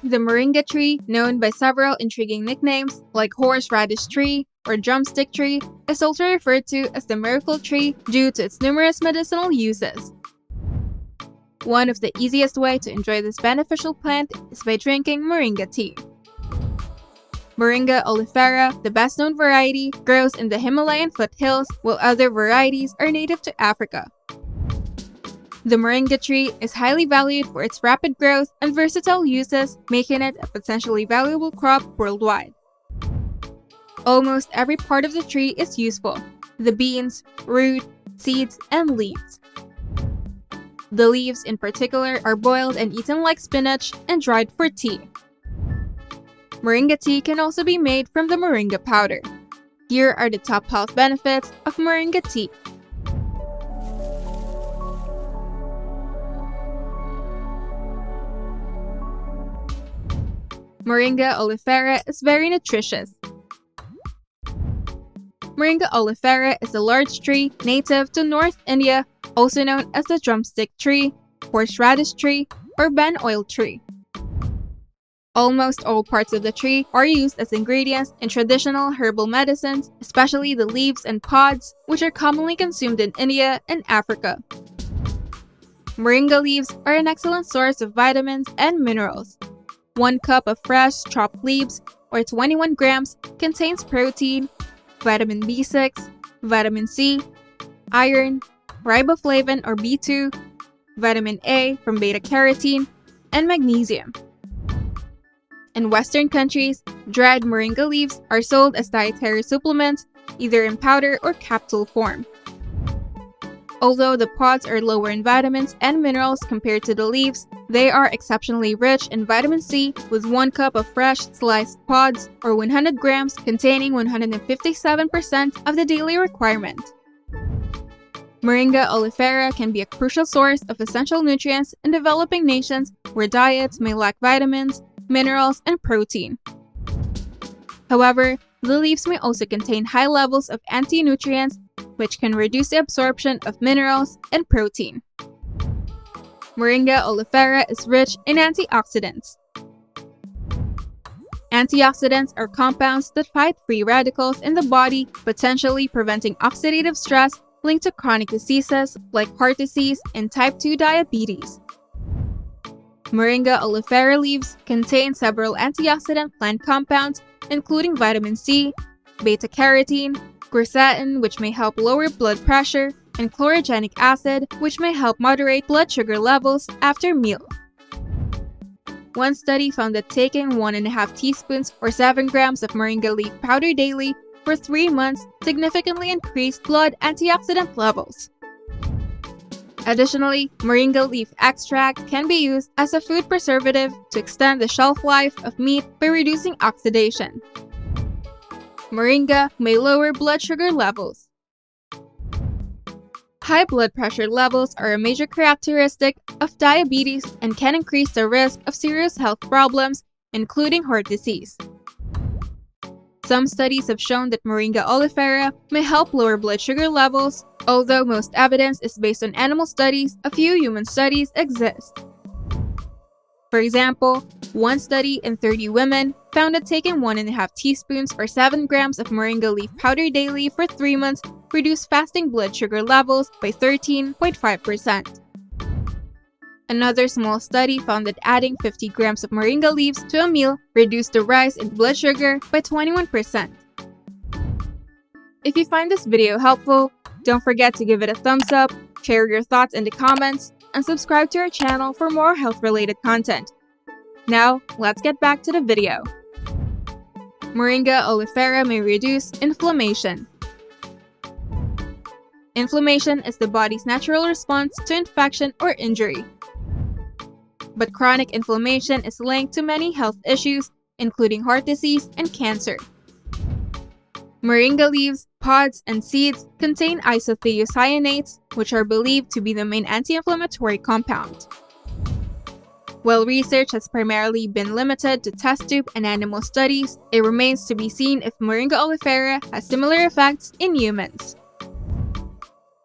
The moringa tree, known by several intriguing nicknames like horseradish tree or drumstick tree, is also referred to as the miracle tree due to its numerous medicinal uses. One of the easiest ways to enjoy this beneficial plant is by drinking moringa tea. Moringa oleifera, the best-known variety, grows in the Himalayan foothills, while other varieties are native to Africa. The moringa tree is highly valued for its rapid growth and versatile uses, making it a potentially valuable crop worldwide. Almost every part of the tree is useful: the beans, root, seeds, and leaves. The leaves in particular are boiled and eaten like spinach and dried for tea. Moringa tea can also be made from the moringa powder. Here are the top health benefits of moringa tea. Moringa oleifera is very nutritious. Moringa oleifera is a large tree native to North India, also known as the drumstick tree, horseradish tree, or ban oil tree. Almost all parts of the tree are used as ingredients in traditional herbal medicines, especially the leaves and pods, which are commonly consumed in India and Africa. Moringa leaves are an excellent source of vitamins and minerals. 1 cup of fresh chopped leaves, or 21 grams, contains protein, vitamin B6, vitamin C, iron, riboflavin or B2, vitamin A from beta-carotene, and magnesium. In Western countries, dried moringa leaves are sold as dietary supplements, either in powder or capsule form. Although the pods are lower in vitamins and minerals compared to the leaves, they are exceptionally rich in vitamin C, with 1 cup of fresh sliced pods, or 100 grams, containing 157% of the daily requirement. Moringa oleifera can be a crucial source of essential nutrients in developing nations where diets may lack vitamins, minerals, and protein. However, the leaves may also contain high levels of anti-nutrients, which can reduce the absorption of minerals and protein. Moringa oleifera is rich in antioxidants. Antioxidants are compounds that fight free radicals in the body, potentially preventing oxidative stress linked to chronic diseases like heart disease and type 2 diabetes. Moringa oleifera leaves contain several antioxidant plant compounds, including vitamin C, beta-carotene, quercetin, which may help lower blood pressure, and chlorogenic acid, which may help moderate blood sugar levels after meal. One study found that taking 1.5 teaspoons or 7 grams of moringa leaf powder daily for 3 months significantly increased blood antioxidant levels. Additionally, moringa leaf extract can be used as a food preservative to extend the shelf life of meat by reducing oxidation. Moringa may lower blood sugar levels. High blood pressure levels are a major characteristic of diabetes and can increase the risk of serious health problems, including heart disease. Some studies have shown that moringa oleifera may help lower blood sugar levels. Although most evidence is based on animal studies, a few human studies exist. For example, one study in 30 women found that taking 1.5 teaspoons or 7 grams of moringa leaf powder daily for 3 months reduced fasting blood sugar levels by 13.5%. Another small study found that adding 50 grams of moringa leaves to a meal reduced the rise in blood sugar by 21%. If you find this video helpful, don't forget to give it a thumbs up, share your thoughts in the comments, and subscribe to our channel for more health-related content. Now, let's get back to the video. Moringa oleifera may reduce inflammation. Inflammation is the body's natural response to infection or injury. But chronic inflammation is linked to many health issues, including heart disease and cancer. Moringa leaves, pods, and seeds contain isothiocyanates, which are believed to be the main anti-inflammatory compound. While research has primarily been limited to test tube and animal studies, it remains to be seen if Moringa oleifera has similar effects in humans.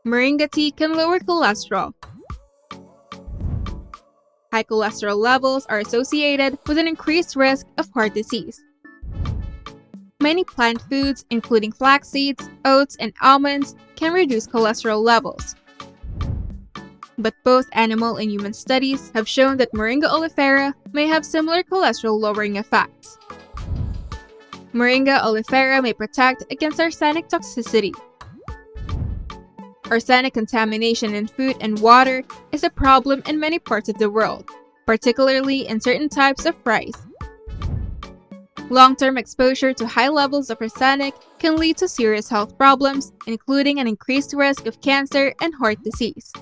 Moringa tea can lower cholesterol. High cholesterol levels are associated with an increased risk of heart disease. Many plant foods, including flax seeds, oats, and almonds, can reduce cholesterol levels. But both animal and human studies have shown that Moringa oleifera may have similar cholesterol-lowering effects. Moringa oleifera may protect against arsenic toxicity. Arsenic contamination in food and water is a problem in many parts of the world, particularly in certain types of rice. Long-term exposure to high levels of arsenic can lead to serious health problems, including an increased risk of cancer and heart disease.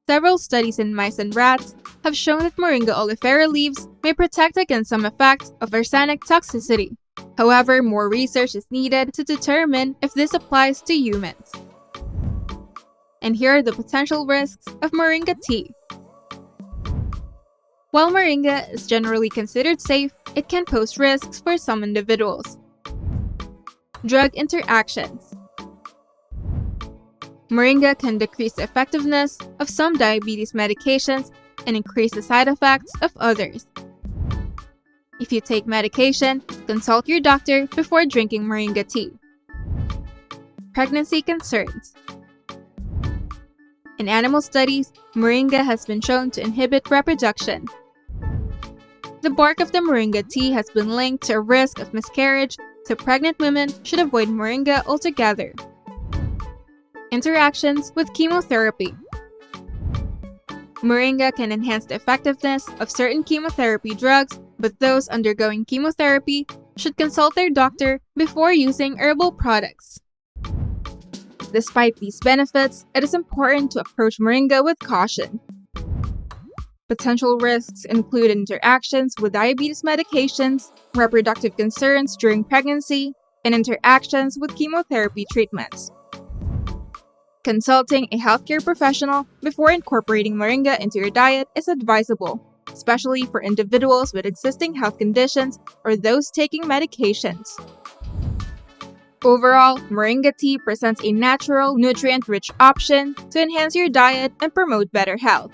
Several studies in mice and rats have shown that Moringa oleifera leaves may protect against some effects of arsenic toxicity. However, more research is needed to determine if this applies to humans. And here are the potential risks of Moringa tea. While Moringa is generally considered safe, it can pose risks for some individuals. Drug interactions. Moringa can decrease the effectiveness of some diabetes medications and increase the side effects of others. If you take medication, consult your doctor before drinking Moringa tea. Pregnancy concerns. In animal studies, Moringa has been shown to inhibit reproduction. The bark of the Moringa tea has been linked to a risk of miscarriage, so pregnant women should avoid Moringa altogether. Interactions with chemotherapy. Moringa can enhance the effectiveness of certain chemotherapy drugs, but those undergoing chemotherapy should consult their doctor before using herbal products. Despite these benefits, it is important to approach Moringa with caution. Potential risks include interactions with diabetes medications, reproductive concerns during pregnancy, and interactions with chemotherapy treatments. Consulting a healthcare professional before incorporating Moringa into your diet is advisable, especially for individuals with existing health conditions or those taking medications. Overall, Moringa tea presents a natural, nutrient-rich option to enhance your diet and promote better health.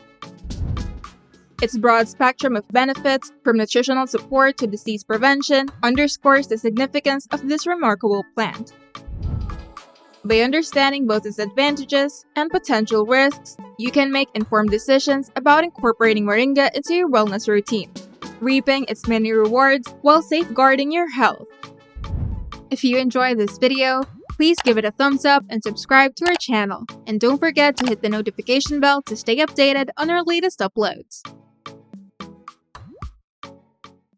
Its broad spectrum of benefits, from nutritional support to disease prevention, underscores the significance of this remarkable plant. By understanding both its advantages and potential risks, you can make informed decisions about incorporating Moringa into your wellness routine, reaping its many rewards while safeguarding your health. If you enjoyed this video, please give it a thumbs up and subscribe to our channel. And don't forget to hit the notification bell to stay updated on our latest uploads.